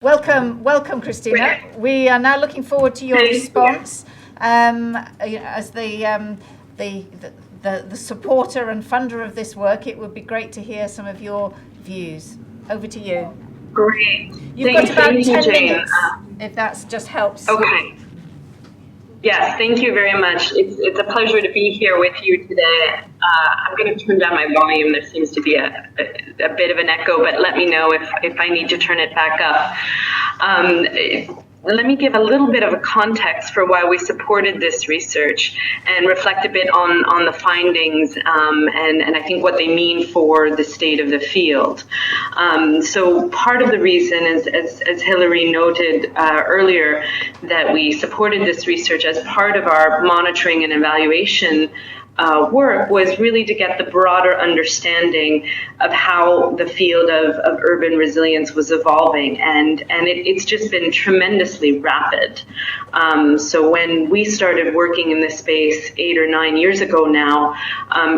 Welcome, Christina. We are now looking forward to your response. As the supporter and funder of this work, it would be great to hear some of your views. Over to you. Great. You've got about 10 minutes, if that just helps. Okay. Yes, thank you very much. It's a pleasure to be here with you today. I'm going to turn down my volume. There seems to be a bit of an echo, but let me know if I need to turn it back up. Let me give a little bit of a context for why we supported this research and reflect a bit on the findings and I think what they mean for the state of the field. So part of the reason is, as Hillary noted earlier, that we supported this research as part of our monitoring and evaluation work was really to get the broader understanding of how the field of urban resilience was evolving, and it's just been tremendously rapid. So when we started working in this space 8 or 9 years ago now,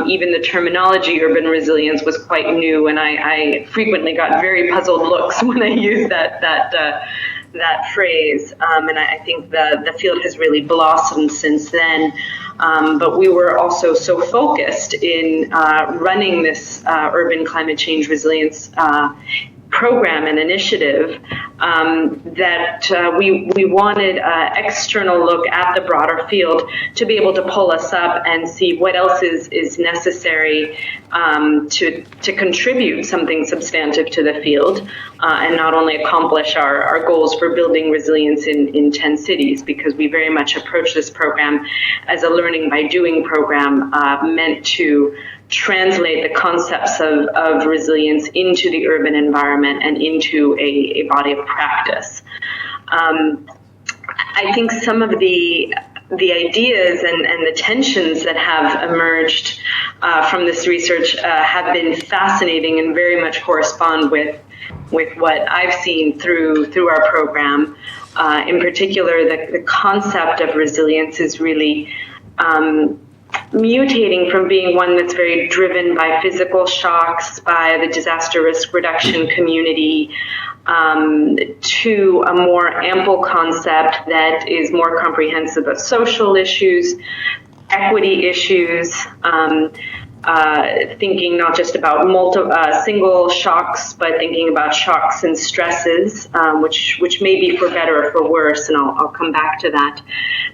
even the terminology urban resilience was quite new, and I frequently got very puzzled looks when I used that phrase, and I think the field has really blossomed since then. But we were also so focused in running this urban climate change resilience program and initiative that we wanted an external look at the broader field to be able to pull us up and see what else is necessary to contribute something substantive to the field and not only accomplish our goals for building resilience in 10 cities, because we very much approach this program as a learning by doing program meant to translate the concepts of resilience into the urban environment and into a body of practice. I think some of the ideas and the tensions that have emerged from this research have been fascinating and very much correspond with what I've seen through our program. In particular, the concept of resilience is really mutating from being one that's very driven by physical shocks, by the disaster risk reduction community, to a more ample concept that is more comprehensive of social issues, equity issues, thinking not just about single shocks, but thinking about shocks and stresses, which may be for better or for worse, and I'll come back to that.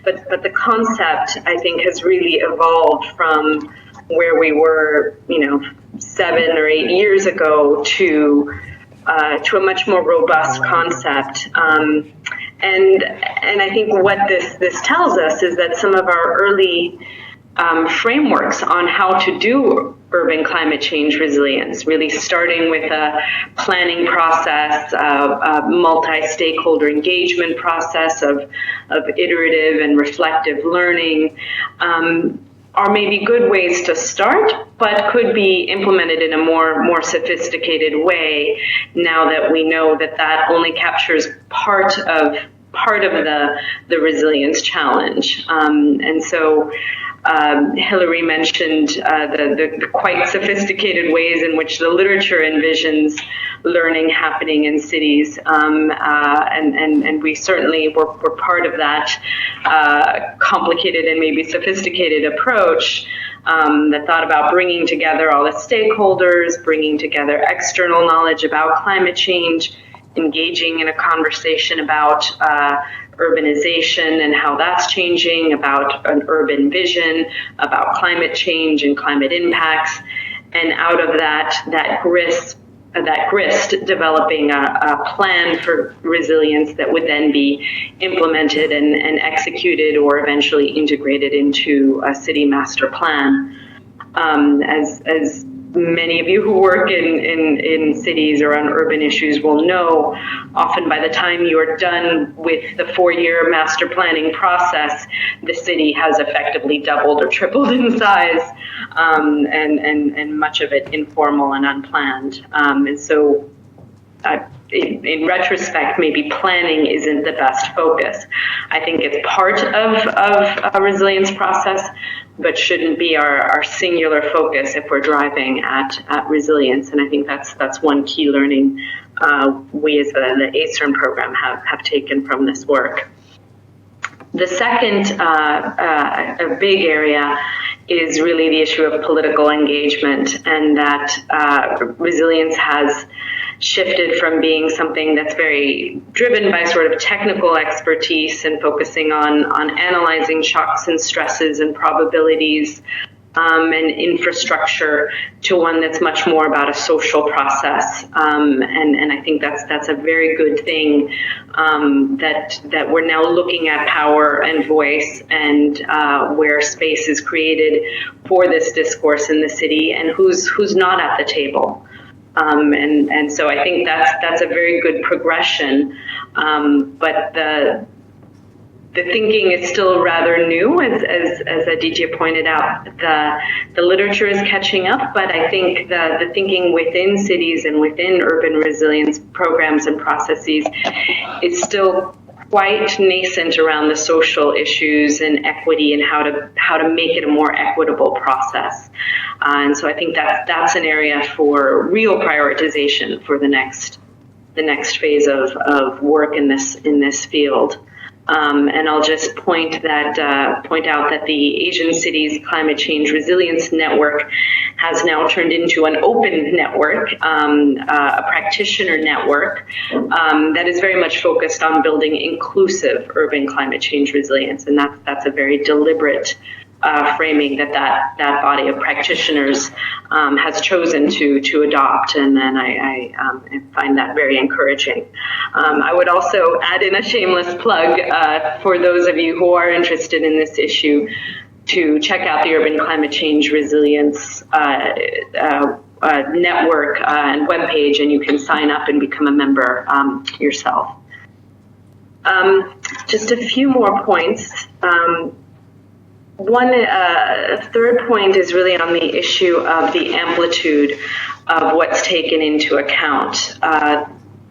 But the concept, I think, has really evolved from where we were, 7 or 8 years ago to a much more robust concept. And I think what this tells us is that some of our early frameworks on how to do urban climate change resilience, really starting with a planning process, a multi-stakeholder engagement process of iterative and reflective learning, are maybe good ways to start, but could be implemented in a more sophisticated way now that we know that only captures part of the resilience challenge. And so Hillary mentioned the quite sophisticated ways in which the literature envisions learning happening in cities, and we certainly were part of that complicated and maybe sophisticated approach that thought about bringing together all the stakeholders, bringing together external knowledge about climate change, engaging in a conversation about urbanization and how that's changing, about an urban vision, about climate change and climate impacts, and out of that grist, developing a plan for resilience that would then be implemented and executed or eventually integrated into a city master plan. As many of you who work in cities or on urban issues will know, often by the time you are done with the 4-year master planning process, the city has effectively doubled or tripled in size, and much of it informal and unplanned. And so in retrospect, maybe planning isn't the best focus. I think it's part of a resilience process, but shouldn't be our singular focus if we're driving at resilience. And I think that's one key learning we as the ACERN program have taken from this work. The second a big area is really the issue of political engagement, and that resilience has shifted from being something that's very driven by sort of technical expertise and focusing on analyzing shocks and stresses and probabilities and infrastructure to one that's much more about a social process. And I think that's a very good thing, that we're now looking at power and voice and where space is created for this discourse in the city and who's not at the table. And so I think that's a very good progression. But the thinking is still rather new, as Aditya pointed out. The literature is catching up, but I think the thinking within cities and within urban resilience programs and processes is still quite nascent around the social issues and equity and how to make it a more equitable process. And so I think that's an area for real prioritization for the next phase of work in this field. And I'll just point out that the Asian Cities Climate Change Resilience Network has now turned into an open network, a practitioner network that is very much focused on building inclusive urban climate change resilience, and that's a very deliberate framing that body of practitioners has chosen to adopt, and I find that very encouraging. I would also add in a shameless plug for those of you who are interested in this issue to check out the Urban Climate Change Resilience network and webpage, and you can sign up and become a member yourself. Just a few more points. One third point is really on the issue of the amplitude of what's taken into account,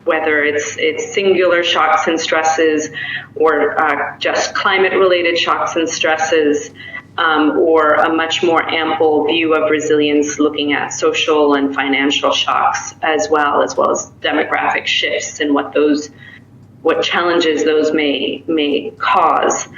whether it's singular shocks and stresses or just climate-related shocks and stresses, or a much more ample view of resilience looking at social and financial shocks as well as demographic shifts and what challenges those may cause.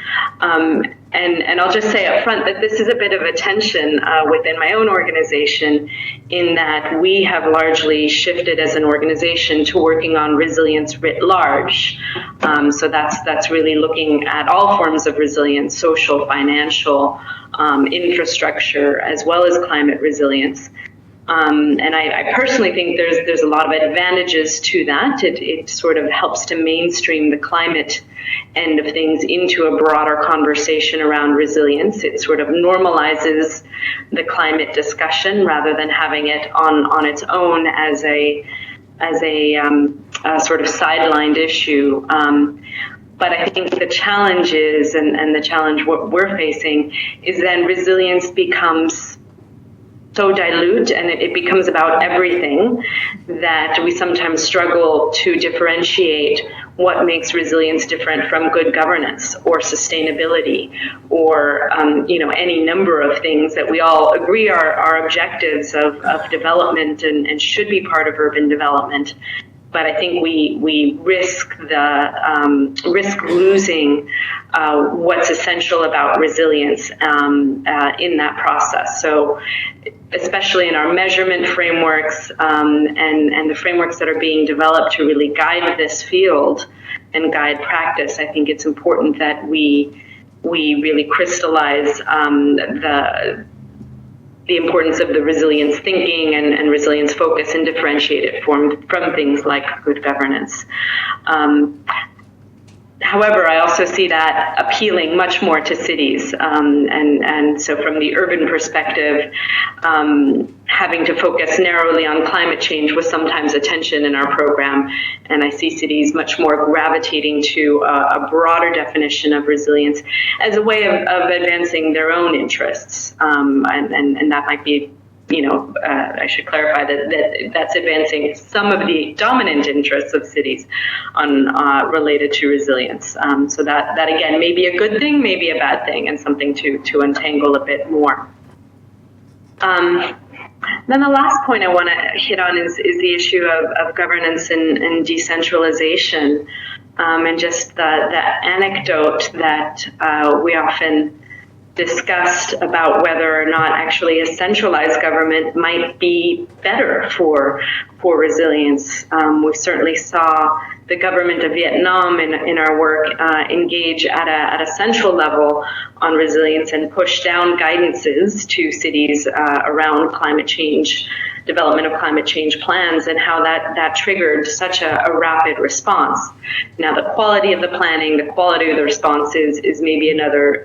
And I'll just say up front that this is a bit of a tension within my own organization, in that we have largely shifted as an organization to working on resilience writ large. So that's really looking at all forms of resilience, social, financial, infrastructure, as well as climate resilience. And I personally think there's a lot of advantages to that. It sort of helps to mainstream the climate end of things into a broader conversation around resilience. It sort of normalizes the climate discussion rather than having it on its own as a sort of sidelined issue. But I think the challenge is, and the challenge what we're facing is then resilience becomes so dilute and it becomes about everything that we sometimes struggle to differentiate what makes resilience different from good governance or sustainability or any number of things that we all agree are objectives of development and should be part of urban development. But I think we risk losing what's essential about resilience in that process. So, especially in our measurement frameworks and the frameworks that are being developed to really guide this field and guide practice, I think it's important that we really crystallize the importance of the resilience thinking and resilience focus and differentiate it from things like good governance. However, I also see that appealing much more to cities. And so from the urban perspective, having to focus narrowly on climate change was sometimes a tension in our program. And I see cities much more gravitating to a broader definition of resilience as a way of advancing their own interests. And that might be I should clarify that's advancing some of the dominant interests of cities related to resilience. So that again may be a good thing, maybe a bad thing, and something to untangle a bit more. Then the last point I want to hit on is the issue of governance and decentralization, and just the anecdote that we often discussed about whether or not actually a centralized government might be better for resilience. We certainly saw the government of Vietnam in our work engage at a central level on resilience and push down guidances to cities around climate change, development of climate change plans, and how that triggered such a rapid response. Now, the quality of the planning, the quality of the response is maybe another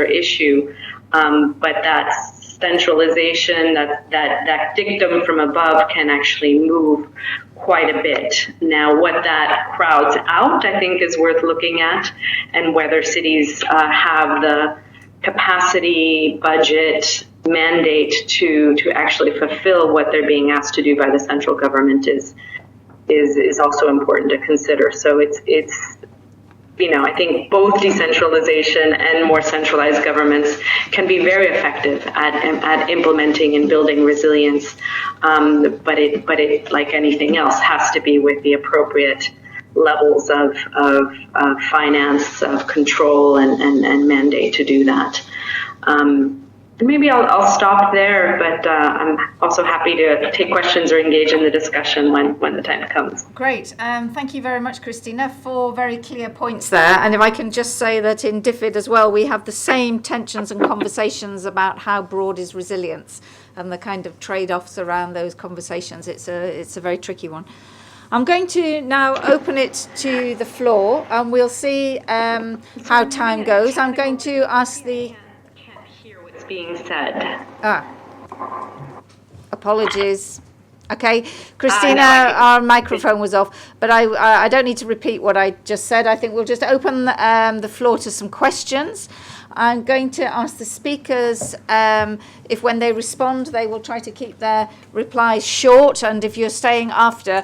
issue, but that centralization, that dictum from above can actually move quite a bit. Now, what that crowds out, I think, is worth looking at, and whether cities have the capacity, budget, mandate to actually fulfill what they're being asked to do by the central government is also important to consider. So it's I think both decentralization and more centralized governments can be very effective at implementing and building resilience, but it like anything else has to be with the appropriate levels of finance, of control, and mandate to do that. Maybe I'll stop there, but I'm also happy to take questions or engage in the discussion when the time comes. Great. Thank you very much, Christina, for very clear points there. And if I can just say that in DFID as well, we have the same tensions and conversations about how broad is resilience and the kind of trade-offs around those conversations. It's a very tricky one. I'm going to now open it to the floor, and we'll see how time goes. I'm going to ask the... being said. Apologies. Okay, Christina, our microphone was off, but I don't need to repeat what I just said. I think we'll just open the floor to some questions. I'm going to ask the speakers if when they respond, they will try to keep their replies short. And if you're staying after,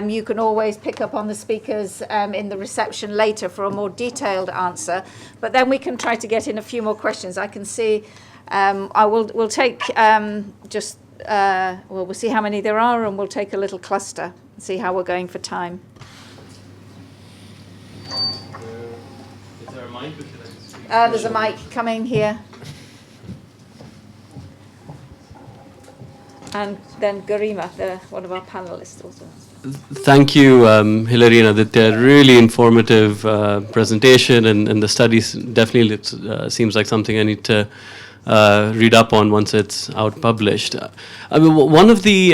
you can always pick up on the speakers in the reception later for a more detailed answer. But then we can try to get in a few more questions. I can see... we'll take we'll see how many there are, and we'll take a little cluster and see how we're going for time. Is there a mic? There's a mic coming here. And then Garima, one of our panelists also. Thank you, Hilary and Aditya. Really informative presentation, and the studies definitely seems like something I need to read up on once it's out published. I mean, one of the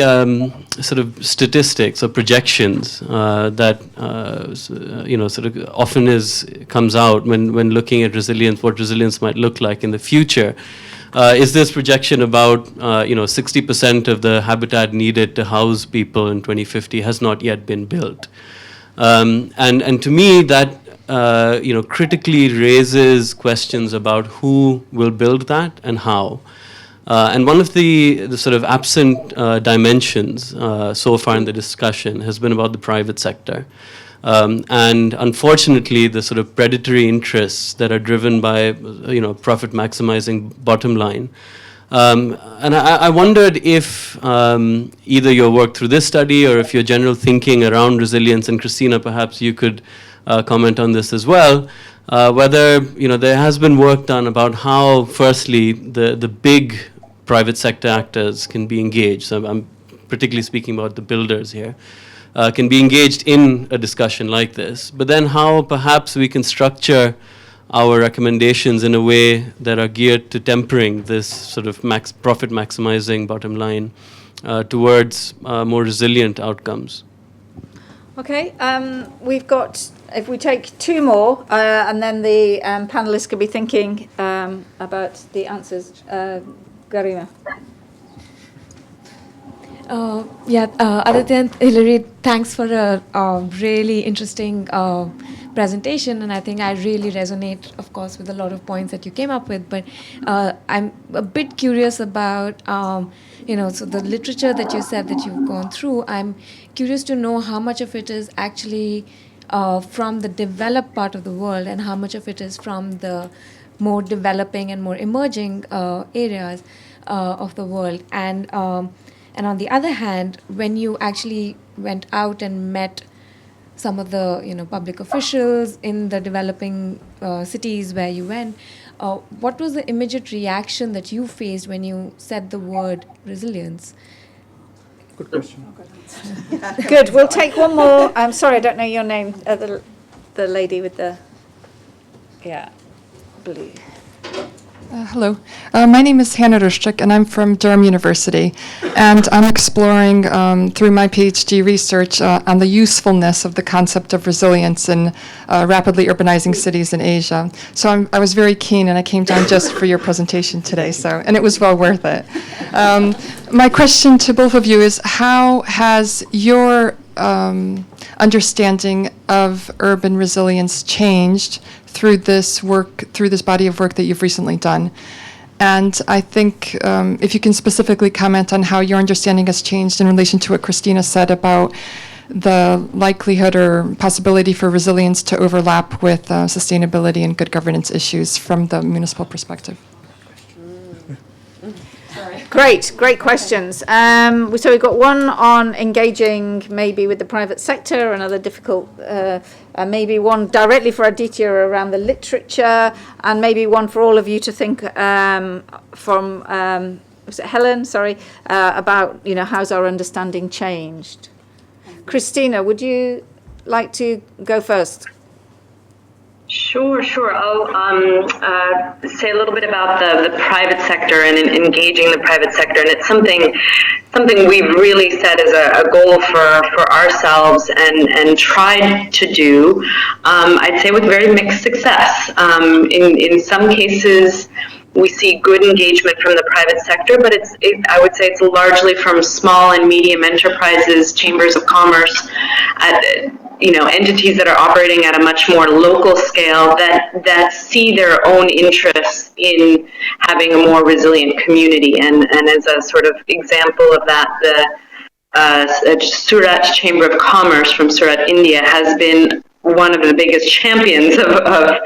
sort of statistics or projections that sort of often comes out when looking at resilience, what resilience might look like in the future, is this projection about 60% of the habitat needed to house people in 2050 has not yet been built, and to me that critically raises questions about who will build that and how. And one of the sort of absent dimensions so far in the discussion has been about the private sector. And unfortunately, the sort of predatory interests that are driven by, profit maximizing bottom line. And I wondered if either your work through this study or if your general thinking around resilience, and Christina, perhaps you could comment on this as well, whether there has been work done about how, firstly, the big private sector actors can be engaged. So I'm particularly speaking about the builders here, can be engaged in a discussion like this. But then how perhaps we can structure our recommendations in a way that are geared to tempering this sort of profit maximizing bottom line towards more resilient outcomes. Okay, we've got, if we take two more, and then the panelists could be thinking about the answers. Garima. Aditya and Hilary, thanks for a really interesting presentation, and I think I really resonate, of course, with a lot of points that you came up with. But I'm a bit curious about, so the literature that you said that you've gone through. I'm curious to know how much of it is actually from the developed part of the world, and how much of it is from the more developing and more emerging areas of the world. And on the other hand, when you actually went out and met some of the public officials in the developing cities where you went, what was the immediate reaction that you faced when you said the word resilience? Good question. Good. We'll take one more. I'm sorry, I don't know your name. The lady with the blue. Hello. My name is Hannah Ruszczyk, and I'm from Durham University. And I'm exploring, through my PhD research, on the usefulness of the concept of resilience in rapidly urbanizing cities in Asia. So I was very keen, and I came down just for your presentation today, and it was well worth it. My question to both of you is, how has your understanding of urban resilience changed through this body of work that you've recently done? And I think if you can specifically comment on how your understanding has changed in relation to what Christina said about the likelihood or possibility for resilience to overlap with sustainability and good governance issues from the municipal perspective. Great questions. So we've got one on engaging maybe with the private sector, another difficult, maybe one directly for Aditya around the literature, and maybe one for all of you to think from, was it Helen? Sorry, about, how's our understanding changed? Christina, would you like to go first? Sure. I'll say a little bit about the private sector and engaging the private sector, and it's something we've really set as a goal for ourselves and tried to do. I'd say with very mixed success. In some cases, we see good engagement from the private sector, but I would say it's largely from small and medium enterprises, chambers of commerce, entities that are operating at a much more local scale that see their own interests in having a more resilient community. And as a sort of example of that, the Surat Chamber of Commerce from Surat, India, has been one of the biggest champions of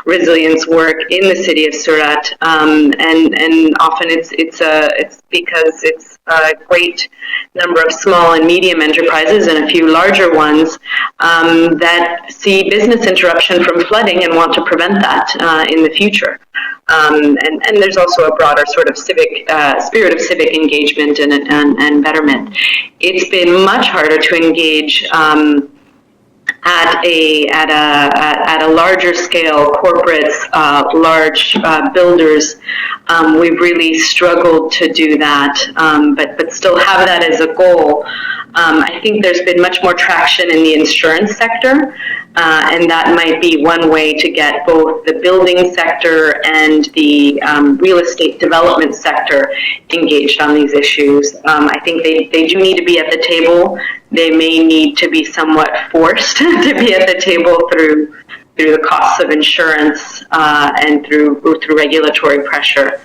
resilience work in the city of Surat, and often it's because it's a great number of small and medium enterprises and a few larger ones that see business interruption from flooding and want to prevent that in the future. And there's also a broader sort of civic spirit of civic engagement and betterment. It's been much harder to engage at a larger scale, corporates, large builders. We've really struggled to do that, but still have that as a goal. I think there's been much more traction in the insurance sector, and that might be one way to get both the building sector and the real estate development sector engaged on these issues. I think they do need to be at the table. They may need to be somewhat forced to be at the table through the costs of insurance and through regulatory pressure.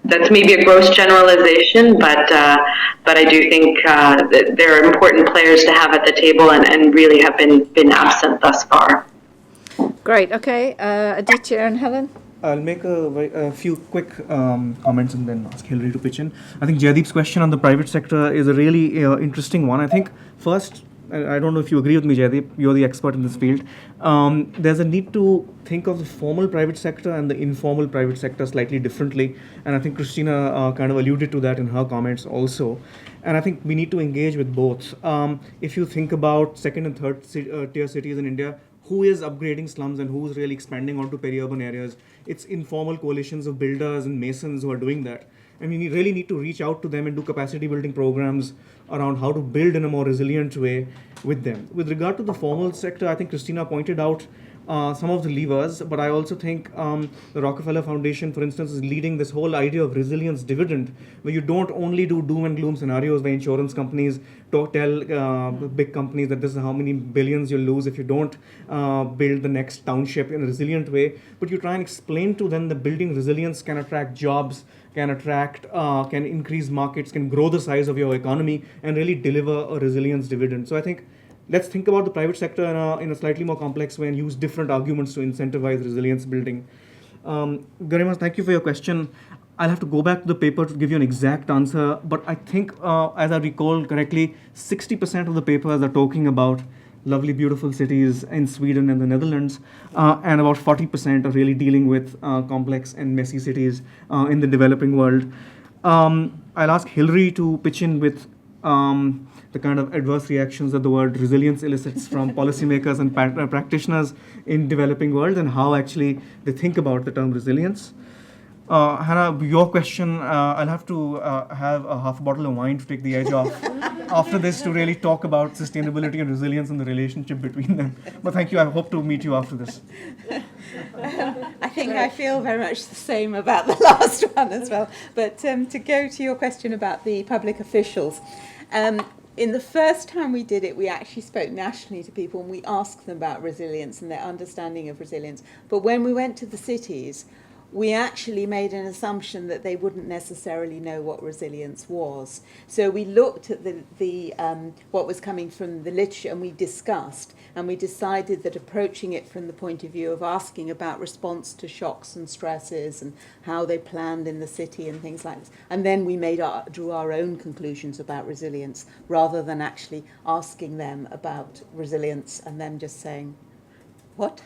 That's maybe a gross generalization, but I do think that there are important players to have at the table and really have been absent thus far. Great. Okay, Aditya and Helen. I'll make a few quick comments and then ask Hilary to pitch in. I think Jaideep's question on the private sector is a really interesting one. I think first, I don't know if you agree with me, Jaideep, you're the expert in this field. There's a need to think of the formal private sector and the informal private sector slightly differently. And I think Christina kind of alluded to that in her comments also. And I think we need to engage with both. If you think about second and third tier cities in India, who is upgrading slums and who's really expanding onto peri-urban areas? It's informal coalitions of builders and masons who are doing that. And we really need to reach out to them and do capacity building programs around how to build in a more resilient way with them. With regard to the formal sector, I think Christina pointed out some of the levers, but I also think the Rockefeller Foundation, for instance, is leading this whole idea of resilience dividend, where you don't only do doom and gloom scenarios where insurance companies tell big companies that this is how many billions you'll lose if you don't build the next township in a resilient way, but you try and explain to them that building resilience can attract jobs, can increase markets, can grow the size of your economy, and really deliver a resilience dividend. So I think let's think about the private sector in a slightly more complex way and use different arguments to incentivize resilience building. Garima, thank you for your question. I'll have to go back to the paper to give you an exact answer, but I think, as I recall correctly, 60% of the papers are talking about lovely, beautiful cities in Sweden and the Netherlands, and about 40% are really dealing with complex and messy cities in the developing world. I'll ask Hilary to pitch in with the kind of adverse reactions that the word resilience elicits from policymakers and practitioners in developing world, and how actually they think about the term resilience. Hannah, your question, I'll have to have a half bottle of wine to take the edge off after this to really talk about sustainability and resilience and the relationship between them. But thank you. I hope to meet you after this. I think I feel very much the same about the last one as well. But to go to your question about the public officials, in the first time we did it, we actually spoke nationally to people and we asked them about resilience and their understanding of resilience. But when we went to the cities, we actually made an assumption that they wouldn't necessarily know what resilience was. So we looked at the what was coming from the literature and we discussed, and we decided that approaching it from the point of view of asking about response to shocks and stresses and how they planned in the city and things like this. And then we drew our own conclusions about resilience rather than actually asking them about resilience and them just saying, what?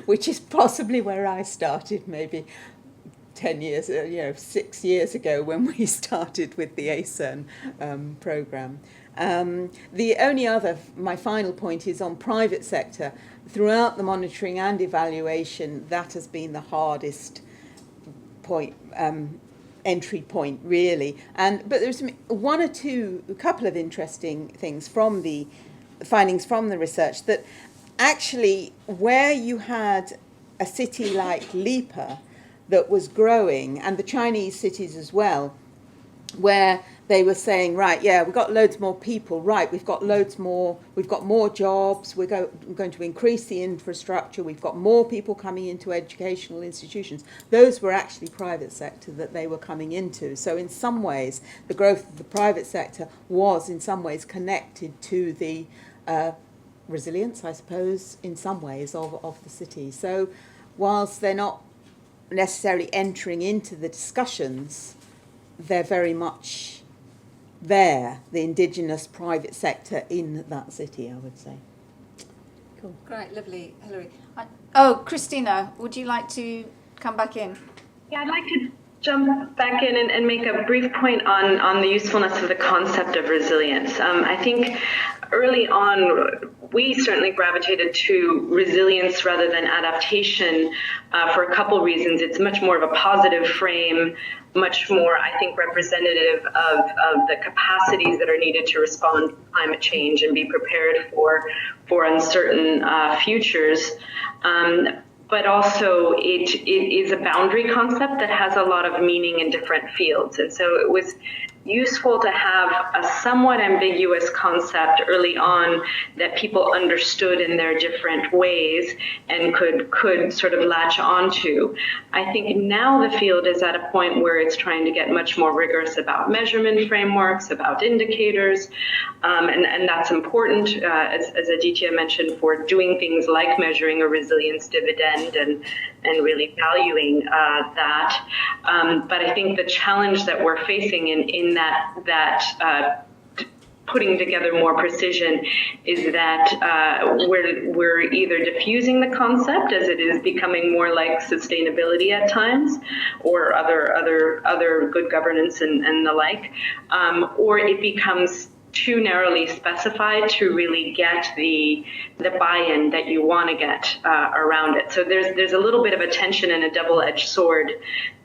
Which is possibly where I started maybe 10 years, 6 years ago when we started with the ACERN programme. The only other, my final point is on private sector. Throughout the monitoring and evaluation, that has been the hardest point, entry point really. But there's a couple of interesting things from the findings from the research that actually, where you had a city like Lipa that was growing, and the Chinese cities as well, where they were saying, right, yeah, we've got loads more people, right, we've got more jobs, we're going to increase the infrastructure, we've got more people coming into educational institutions. Those were actually private sector that they were coming into. So in some ways, the growth of the private sector was in some ways connected to the resilience, I suppose, in some ways, of the city. So whilst they're not necessarily entering into the discussions, they're very much there, the indigenous private sector in that city, I would say. Cool. Great, lovely, Hilary. Christina, would you like to come back in? Yeah, I'd like to jump back in and make a brief point on the usefulness of the concept of resilience. I think early on, we certainly gravitated to resilience rather than adaptation for a couple reasons. It's much more of a positive frame, much more, I think, representative of the capacities that are needed to respond to climate change and be prepared for uncertain futures. But also it is a boundary concept that has a lot of meaning in different fields. And so it was useful to have a somewhat ambiguous concept early on that people understood in their different ways and could sort of latch onto. I think now the field is at a point where it's trying to get much more rigorous about measurement frameworks, about indicators, and that's important, as Aditya mentioned, for doing things like measuring a resilience dividend and really valuing that. But I think the challenge that we're facing in that putting together more precision is that we're either diffusing the concept as it is becoming more like sustainability at times, or other good governance and the like, or it becomes too narrowly specified to really get the buy-in that you want to get around it. So there's a little bit of a tension and a double-edged sword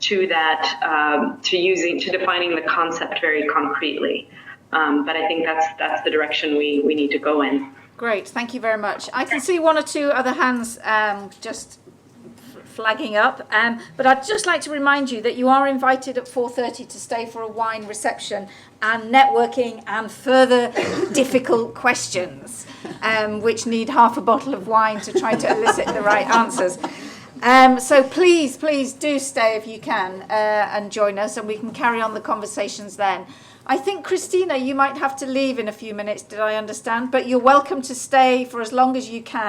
to that, to defining the concept very concretely. But I think that's the direction we need to go in. Great, thank you very much. I can see one or two other hands just flagging up, but I'd just like to remind you that you are invited at 4:30 to stay for a wine reception and networking and further difficult questions, which need half a bottle of wine to try to elicit the right answers. So please do stay if you can and join us, and we can carry on the conversations then. I think, Christina, you might have to leave in a few minutes, did I understand? But you're welcome to stay for as long as you can.